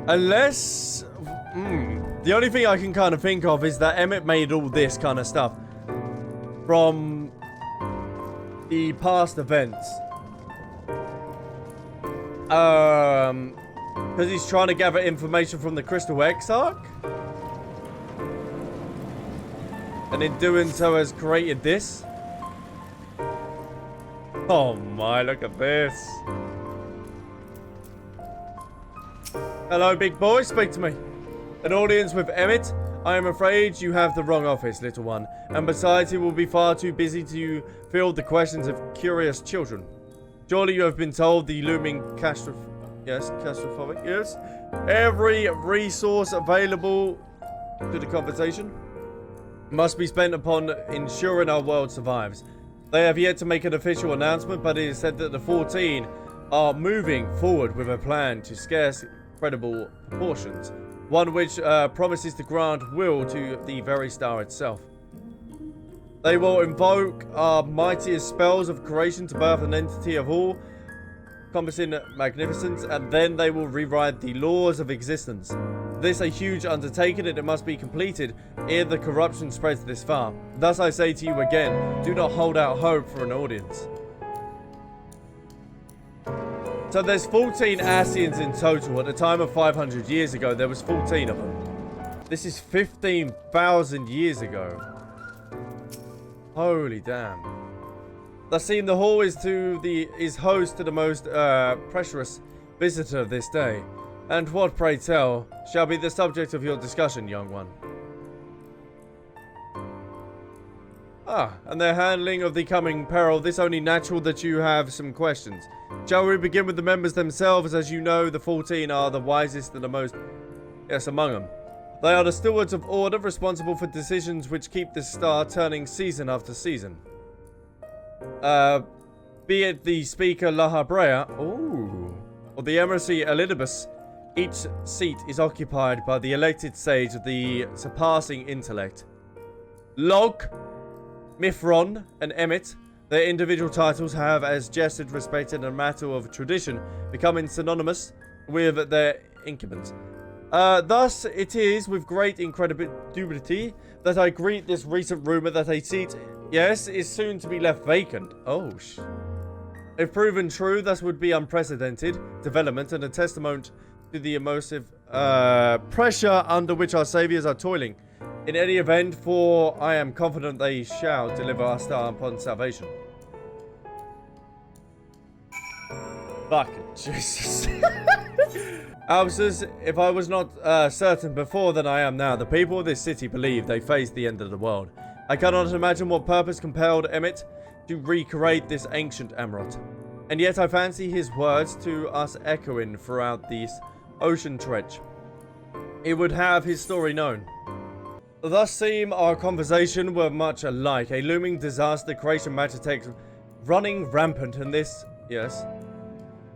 Unless... the only thing I can kind of think of is that Emmett made all this kind of stuff from the past events. Because he's trying to gather information from the Crystal Exarch? And in doing so has created this? Oh my, look at this. Hello, big boy, speak to me. An audience with Emmett? I am afraid you have the wrong office, little one. And besides, he will be far too busy to field the questions of curious children. Surely you have been told the looming catastrophic, yes? Every resource available to the conversation must be spent upon ensuring our world survives. They have yet to make an official announcement, but it is said that the 14 are moving forward with a plan to scarce credible proportions. One which promises to grant will to the very star itself. They will invoke our mightiest spells of creation to birth an entity of all encompassing magnificence, and then they will rewrite the laws of existence. This a huge undertaking, and it must be completed ere the corruption spreads this far. Thus I say to you again, do not hold out hope for an audience. So there's 14 Ascians in total. At the time of 500 years ago, there was 14 of them. This is 15,000 years ago. Holy damn. Thus seem the hall is host to the most precious visitor of this day. And what, pray tell, shall be the subject of your discussion, young one? And their handling of the coming peril. This only natural that you have some questions. Shall we begin with the members themselves? As you know, the 14 are the wisest and the most, among them. They are the stewards of order, responsible for decisions which keep the star turning season after season. Be it the Speaker La Habrea, or the Emissary Elidibus, each seat is occupied by the elected sage of the surpassing intellect. Log, Mithron, and Emmett, their individual titles have, as jested, respected, and a matter of tradition, becoming synonymous with their incumbents. Thus, it is with great incredulity that I greet this recent rumor that a seat, is soon to be left vacant. If proven true, this would be unprecedented development and a testament to the emotive pressure under which our saviors are toiling. In any event, for I am confident they shall deliver our star upon salvation. Fucking Jesus. Albsterz, if I was not certain before than I am now, the people of this city believe they face the end of the world. I cannot imagine what purpose compelled Emmett to recreate this ancient Amaurot. And yet I fancy his words to us echoing throughout this ocean trench. It would have his story known. Thus seem our conversation were much alike. A looming disaster, creation matter takes running rampant in this,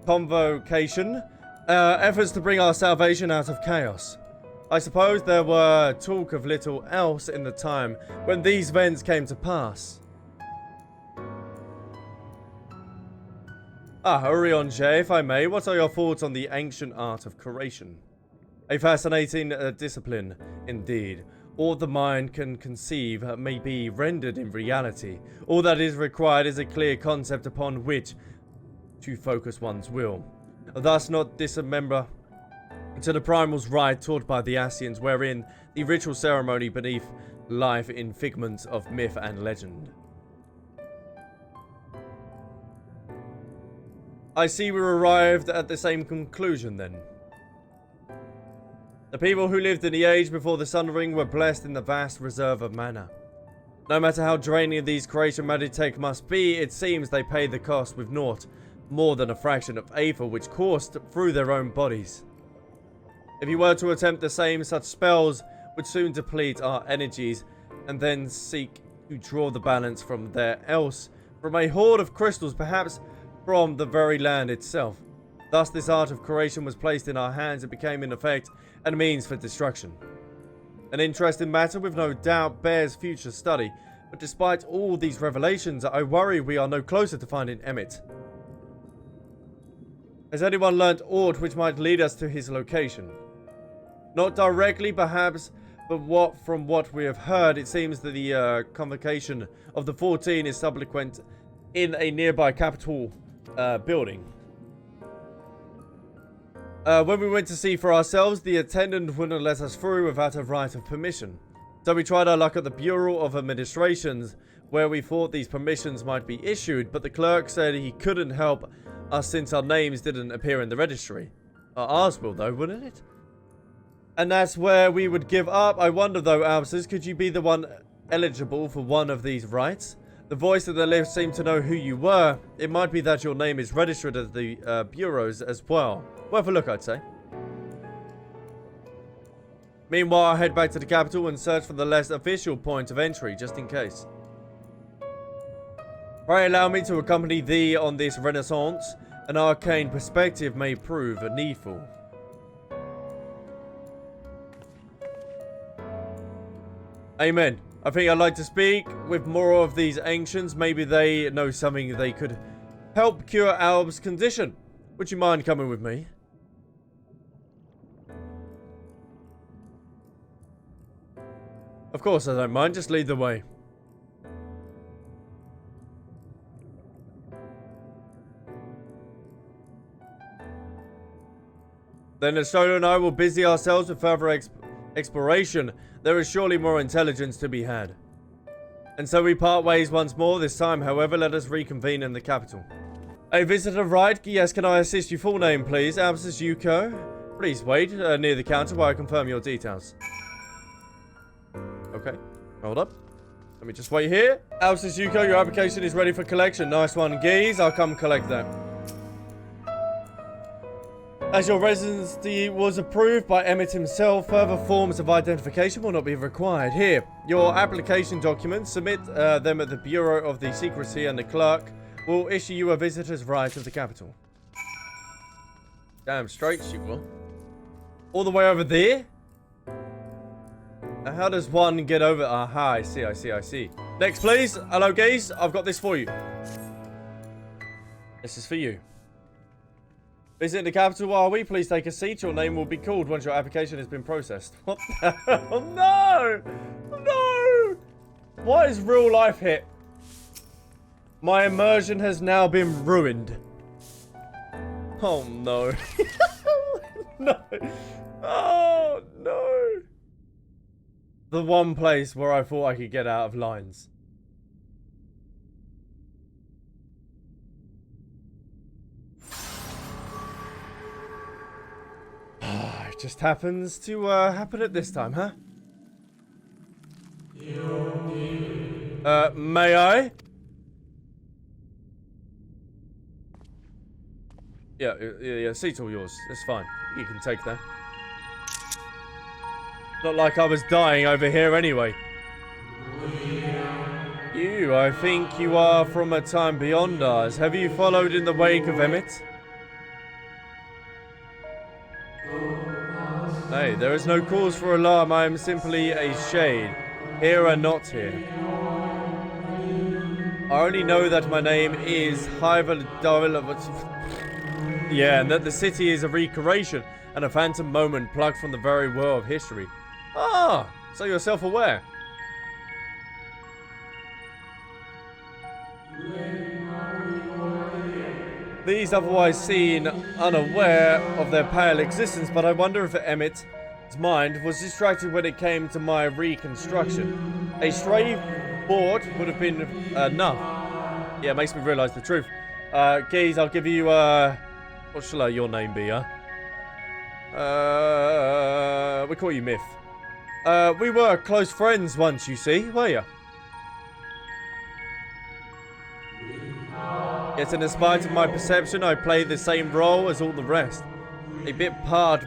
convocation. Efforts to bring our salvation out of chaos. I suppose there were talk of little else in the time when these events came to pass. Orionje, if I may, what are your thoughts on the ancient art of creation? A fascinating discipline, indeed. All the mind can conceive may be rendered in reality. All that is required is a clear concept upon which to focus one's will. Thus not dismember to the primal's rite taught by the Ascians, wherein the ritual ceremony beneath life in figments of myth and legend. I see we arrived at the same conclusion then. The people who lived in the age before the Sun Ring were blessed in the vast reserve of mana. No matter how draining these creation meditate must be, it seems they pay the cost with naught more than a fraction of aether which coursed through their own bodies. If you were to attempt the same, such spells would soon deplete our energies and then seek to draw the balance from there else, from a hoard of crystals, perhaps from the very land itself. Thus this art of creation was placed in our hands. It became in effect a means for destruction. An interesting matter with no doubt bears future study, but despite all these revelations, I worry we are no closer to finding Emmett. Has anyone learnt aught which might lead us to his location? Not directly, perhaps, but from what we have heard, it seems that the convocation of the 14 is subsequent in a nearby capital building. When we went to see for ourselves, the attendant wouldn't let us through without a right of permission. So we tried our luck at the Bureau of Administrations, where we thought these permissions might be issued, but the clerk said he couldn't help us since our names didn't appear in the registry. Ours will though, wouldn't it? And that's where we would give up. I wonder though, Albsterz, could you be the one eligible for one of these rights? The voice of the lift seemed to know who you were. It might be that your name is registered at the bureaus as well. Worth a look, I'd say. Meanwhile, I'll head back to the capital and search for the less official point of entry, just in case. Pray allow me to accompany thee on this renaissance. An arcane perspective may prove needful. Amen. I think I'd like to speak with more of these ancients. Maybe they know something they could help cure Alb's condition. Would you mind coming with me? Of course I don't mind. Just lead the way. Then Asholo and I will busy ourselves with further exploration. There is surely more intelligence to be had. And so we part ways once more. This time, however, let us reconvene in the capital. A visitor, right? Yes, can I assist you? Full name, please. Albsterz Yuko. Please wait near the counter while I confirm your details. Okay, hold up. Let me just wait here. Albsterz Yuko, your application is ready for collection. Nice one, Geese. I'll come collect that. As your residency was approved by Emmett himself, further forms of identification will not be required. Here, your application documents. Submit them at the Bureau of the Secrecy, and the clerk will issue you a visitor's right of the capital. Damn straight she will. All the way over there? How does one get over? Aha, I see. Next, please. Hello, Geese. I've got this for you. This is for you. Visit the capital, are we? Please take a seat. Your name will be called once your application has been processed. What the hell? No! No! What is real life hit? My immersion has now been ruined. Oh no. No. Oh no. The one place where I thought I could get out of lines. It just happens to happen at this time, huh? May I? Yeah, seat's all yours. It's fine. You can take that. Not like I was dying over here anyway. You, I think you are from a time beyond ours. Have you followed in the wake of Emmett? Nay, there is no cause for alarm. I am simply a shade. Here or not here. I only know that my name is Yeah, and that the city is a recreation and a phantom moment plucked from the very well of history. Ah, so you're self-aware. These otherwise seen unaware of their pale existence, but I wonder if Emmett's mind was distracted when it came to my reconstruction. A stray board would have been enough. Yeah, it makes me realise the truth. Geese, I'll give you, what shall your name be, huh? We call you Myth. We were close friends once, you see, were you? Yet in spite of my perception, I play the same role as all the rest. A bit part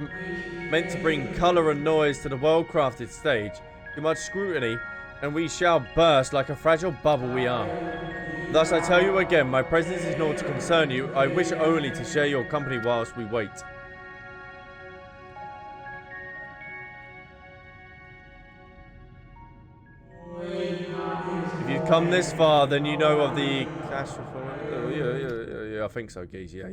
meant to bring colour and noise to the well-crafted stage. Too much scrutiny, and we shall burst like a fragile bubble we are. Thus I tell you again, my presence is not to concern you. I wish only to share your company whilst we wait. If you've come this far, then you know of the cash reform. Yeah, I think so, Geese. Yeah.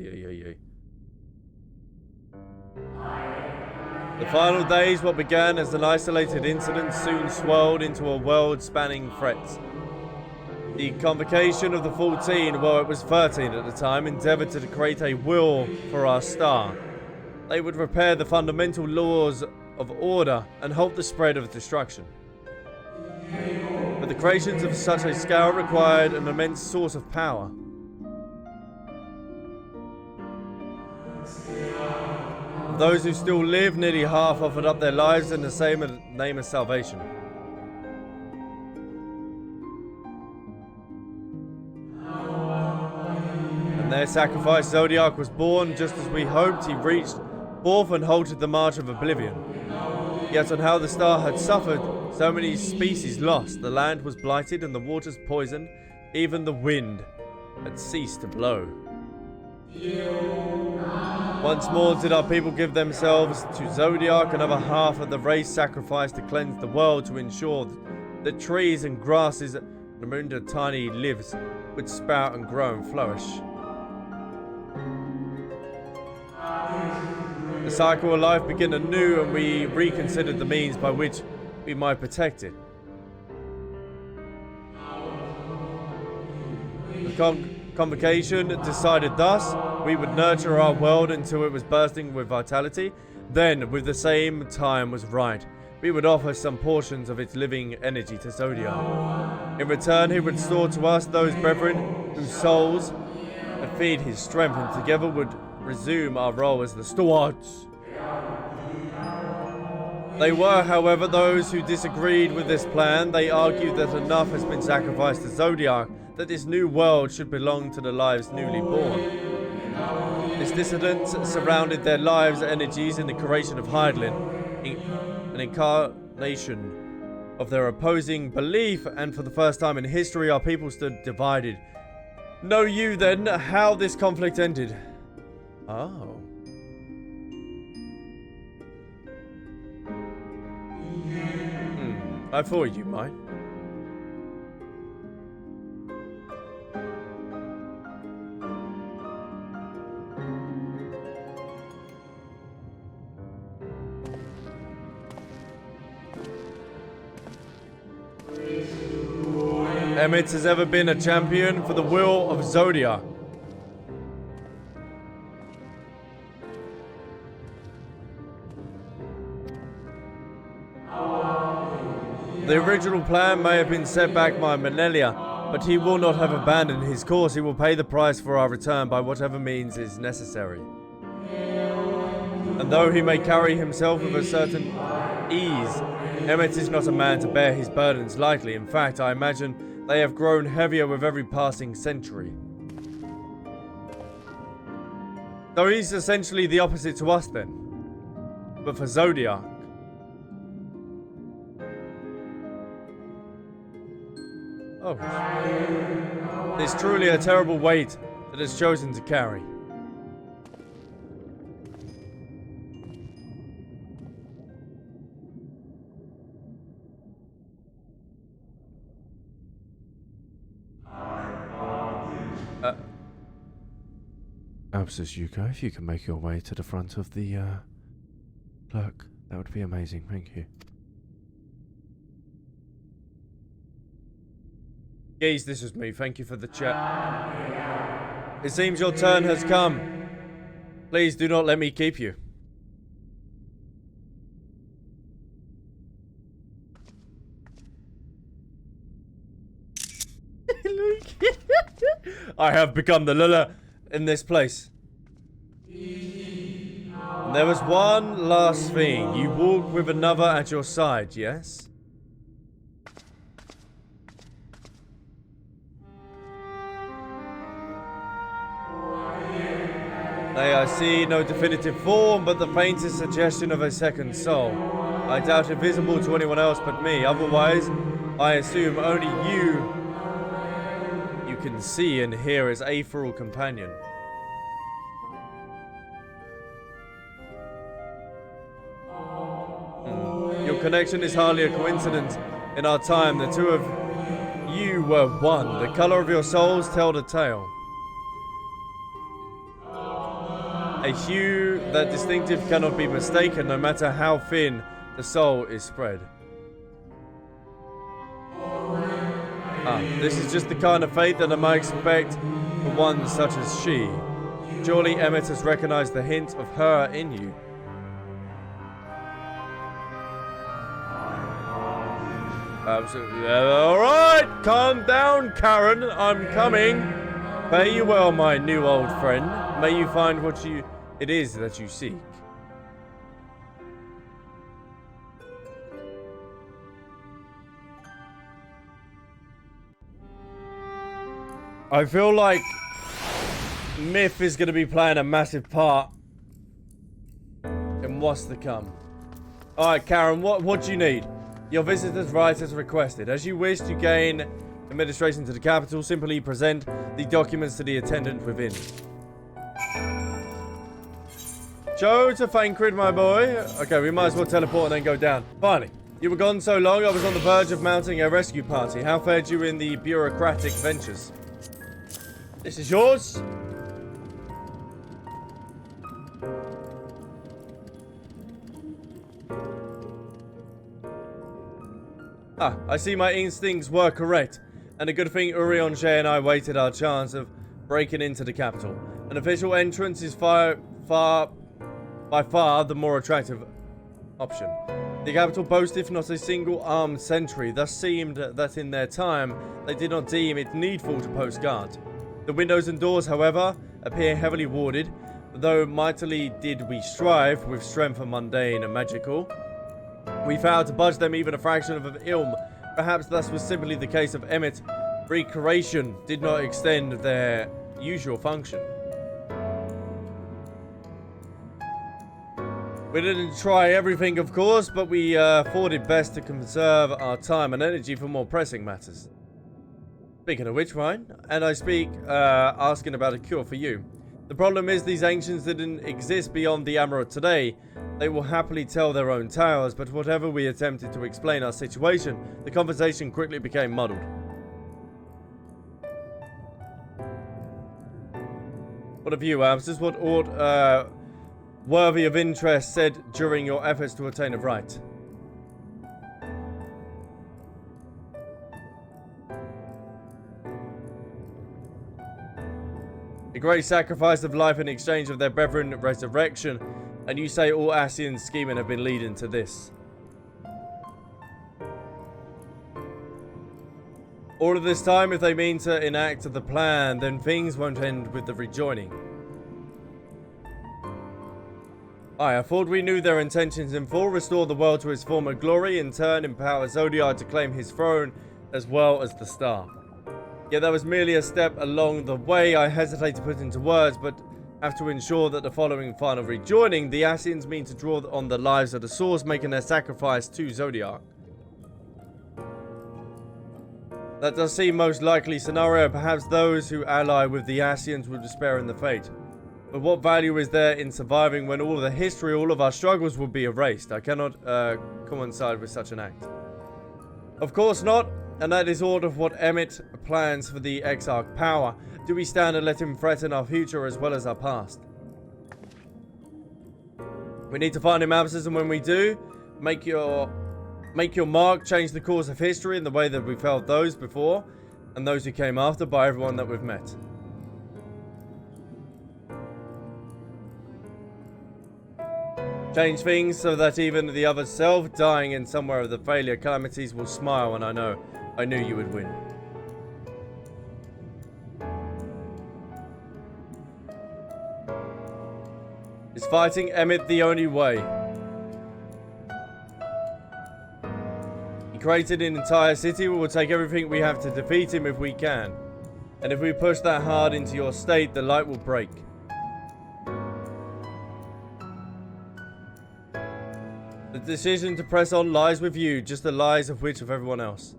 The final days, what began as an isolated incident, soon swelled into a world-spanning threat. The convocation of the 14, well, it was 13 at the time, endeavoured to create a will for our star. they would repair the fundamental laws of order and halt the spread of destruction. But the creations of such a scale required an immense source of power. Of those who still live, nearly half offered up their lives in the same name of salvation. And their sacrifice, Zodiac was born just as we hoped. He reached forth and halted the march of oblivion. Yet on how the star had suffered, so many species lost, the land was blighted and the waters poisoned, even the wind had ceased to blow. Once more did our people give themselves to Zodiac, another half of the race sacrificed to cleanse the world to ensure that trees and grasses and the tiny lives would sprout and grow and flourish. The cycle of life began anew, and we reconsidered the means by which we might protect it. The convocation decided thus: we would nurture our world until it was bursting with vitality. Then, with the same time was right, we would offer some portions of its living energy to Zodiac. In return, he would restore to us those brethren whose souls and feed his strength, and together would resume our role as the stewards. They were, however, those who disagreed with this plan. They argued that enough has been sacrificed to Zodiac, that this new world should belong to the lives newly born. This dissidence surrounded their lives' energies in the creation of Hydaelyn, an incarnation of their opposing belief, and for the first time in history our people stood divided. Know you then how this conflict ended? Oh. I thought you might. Emmett has ever been a champion for the will of Zodiac. The original plan may have been set back by millennia, but he will not have abandoned his course. He will pay the price for our return by whatever means is necessary. And though he may carry himself with a certain ease, Emmett is not a man to bear his burdens lightly. In fact, I imagine they have grown heavier with every passing century. So he's essentially the opposite to us then. But for Zodiac. Oh. It's truly a terrible weight that is chosen to carry. Albsterz, Yuko, if you can make your way to the front of the clerk, that would be amazing. Thank you. Geez, this was me. Thank you for the chat. It seems your turn has come. Please do not let me keep you. I have become the Lula in this place. And there was one last thing. You walk with another at your side, yes? They I see no definitive form, but the faintest suggestion of a second soul. I doubt it visible to anyone else but me. Otherwise, I assume only you can see and hear as ethereal companion. Your connection is hardly a coincidence. In our time, the two of you were one. The color of your souls tell the tale. A hue that distinctive cannot be mistaken, no matter how thin the soul is spread. This is just the kind of fate that I might expect for one such as she. Surely Emmett has recognized the hint of her in you. Absolutely. Alright, calm down, Karen. I'm coming. Fare you well, my new old friend. May you find what it is that you seek. I feel like myth is going to be playing a massive part in what's to come. Alright, Karen, what do you need? Your visitor's right as requested. As you wish to gain administration to the capital, simply present the documents to the attendant within. Joe to Thancred, my boy. Okay, we might as well teleport and then go down. Finally, you were gone so long, I was on the verge of mounting a rescue party. How fared you in the bureaucratic ventures? This is yours. Ah, I see my instincts were correct. And a good thing Urianger and I waited our chance of breaking into the capital. An official entrance is by far the more attractive option. The capital boasteth not a single armed sentry, thus seemed that in their time they did not deem it needful to post guard. The windows and doors, however, appear heavily warded, though mightily did we strive, with strength and mundane and magical. We failed to budge them even a fraction of an ilm. Perhaps thus was simply the case of Emmett. Recreation did not extend their usual function. We didn't try everything, of course, but we thought it best to conserve our time and energy for more pressing matters. Speaking of which, Ryan, and I speak asking about a cure for you. The problem is these ancients didn't exist beyond the Amaurot today. They will happily tell their own tales, but whatever we attempted to explain our situation, the conversation quickly became muddled. What of you, Albsterz? What ought worthy of interest said during your efforts to attain a right? A great sacrifice of life in exchange of their brethren resurrection, and you say all Ascians scheming have been leading to this. All of this time, if they mean to enact the plan, then things won't end with the rejoining. I thought we knew their intentions in full, restore the world to its former glory, in turn empower Zodiac to claim his throne, as well as the star. Yet that was merely a step along the way I hesitate to put into words, but have to ensure that the following final rejoining, the Ascians mean to draw on the lives of the Source, making their sacrifice to Zodiac. That does seem most likely scenario. Perhaps those who ally with the Ascians will despair in the fate. But what value is there in surviving when all of the history, all of our struggles will be erased? I cannot coincide with such an act. Of course not. And that is all of what Emmett plans for the Exarch power. Do we stand and let him threaten our future as well as our past? We need to find him, Albsterz, and when we do, make your mark, change the course of history in the way that we felt those before and those who came after by everyone that we've met. Change things so that even the other self, dying in somewhere of the failure calamities, will smile, and I knew you would win. Is fighting Emmett the only way? He created an entire city. We will take everything we have to defeat him if we can. And if we push that hard into your state, the light will break. The decision to press on lies with you, just the lies of which of everyone else.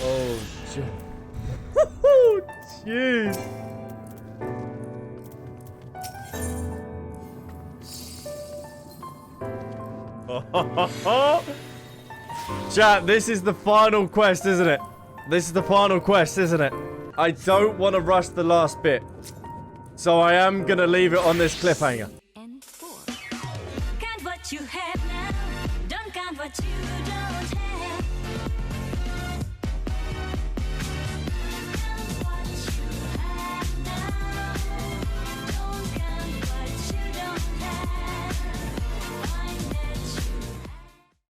Oh, jeez. Chat, this is the final quest, isn't it? This is the final quest, isn't it? I don't want to rush the last bit. So I am going to leave it on this cliffhanger. Count what you have now. Don't count what you don't have.